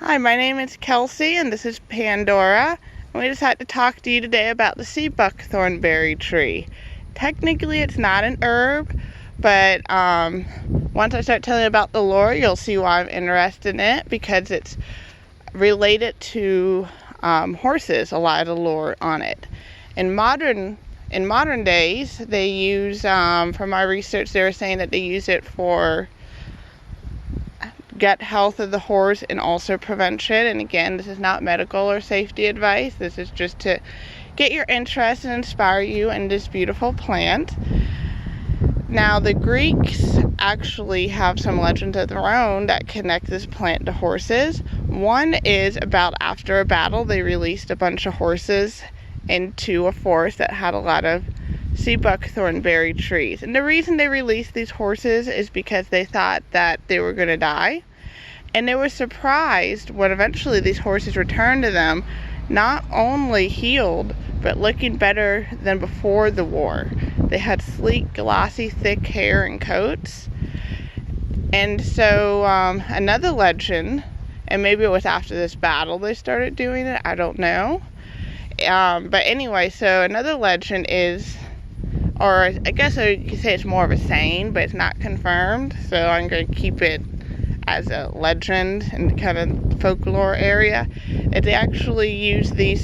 Hi, my name is Kelsey and this is Pandora, and we decided to talk to you today about the sea buckthorn berry tree. Technically it's not an herb, but once I start telling you about the lore, you'll see why I'm interested in it, because it's related to horses, a lot of the lore on it. In modern days, they use, from my research, they were saying that they use it for gut health of the horse and also prevention. And again, this is not medical or safety advice. This is just to get your interest and inspire you in this beautiful plant. Now, the Greeks actually have some legends of their own that connect this plant to horses. One is about after a battle, they released a bunch of horses into a forest that had a lot of sea buckthorn berry trees. And the reason they released these horses is because they thought that they were going to die. And they were surprised when eventually these horses returned to them, not only healed, but looking better than before the war. They had sleek, glossy, thick hair and coats. And so another legend, and maybe it was after this battle they started doing it, I don't know. But anyway, so another legend is, or I guess you could say it's more of a saying, but it's not confirmed, so I'm going to keep it as a legend in kind of folklore area. Is they actually use the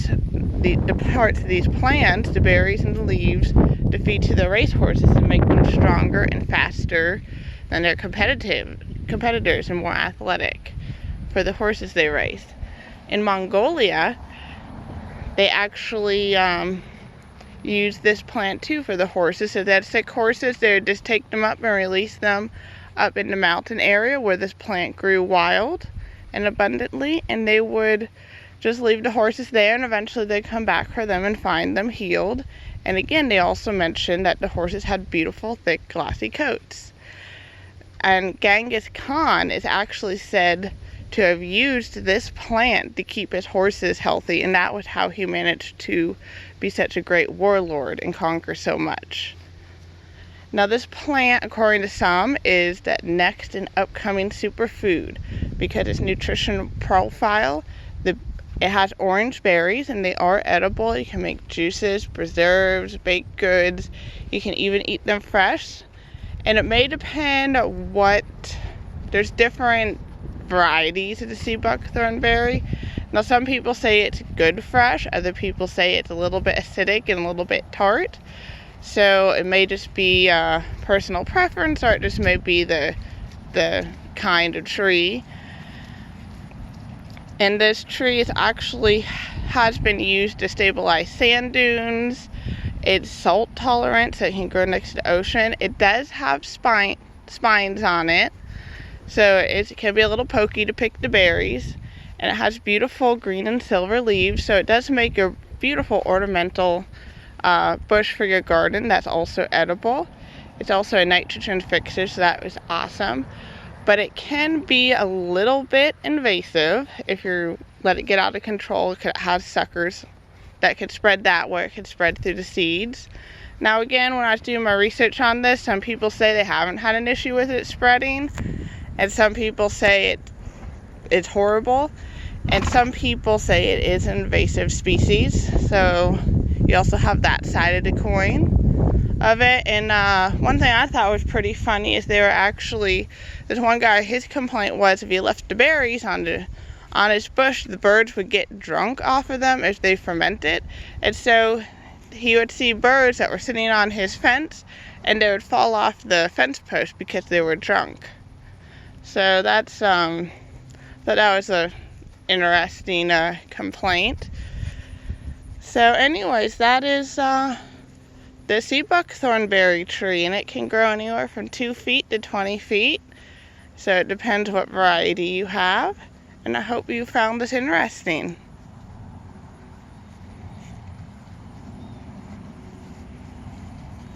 parts of these plants, the berries and the leaves, to feed to the race horses to make them stronger and faster than their competitors and more athletic for the horses they race. In Mongolia, they actually use this plant too for the horses. So they'd sick horses, they would just take them up and release them up in the mountain area where this plant grew wild and abundantly, and they would just leave the horses there, and eventually they'd come back for them and find them healed. And again, they also mentioned that the horses had beautiful, thick, glossy coats. And Genghis Khan is actually said to have used this plant to keep his horses healthy, and that was how he managed to be such a great warlord and conquer so much. Now, this plant, according to some, is the next and upcoming superfood because its nutrition profile, it has orange berries and they are edible. You can make juices, preserves, baked goods. You can even eat them fresh. And it may depend there's different varieties of the sea buckthorn berry. Now, some people say it's good fresh. Other people say it's a little bit acidic and a little bit tart. So it may just be personal preference, or it just may be the kind of tree. And this tree has been used to stabilize sand dunes. It's salt tolerant, so it can grow next to the ocean. It does have spines on it, so it can be a little pokey to pick the berries. And it has beautiful green and silver leaves, so it does make a beautiful ornamental bush for your garden that's also edible. It's also a nitrogen fixer, so that was awesome. But it can be a little bit invasive if you let it get out of control, because it has suckers that could spread that way. It could spread through the seeds. Now, again, when I was doing my research on this, some people say they haven't had an issue with it spreading, and some people say it's horrible, and some people say it is an invasive species. So you also have that side of the coin of it. And one thing I thought was pretty funny is there's one guy, his complaint was if he left the berries on his bush, the birds would get drunk off of them if they fermented. And so he would see birds that were sitting on his fence, and they would fall off the fence post because they were drunk. So that's that was a interesting complaint. So anyways, that is the sea buckthorn berry tree, and it can grow anywhere from 2 feet to 20 feet. So it depends what variety you have, and I hope you found this interesting.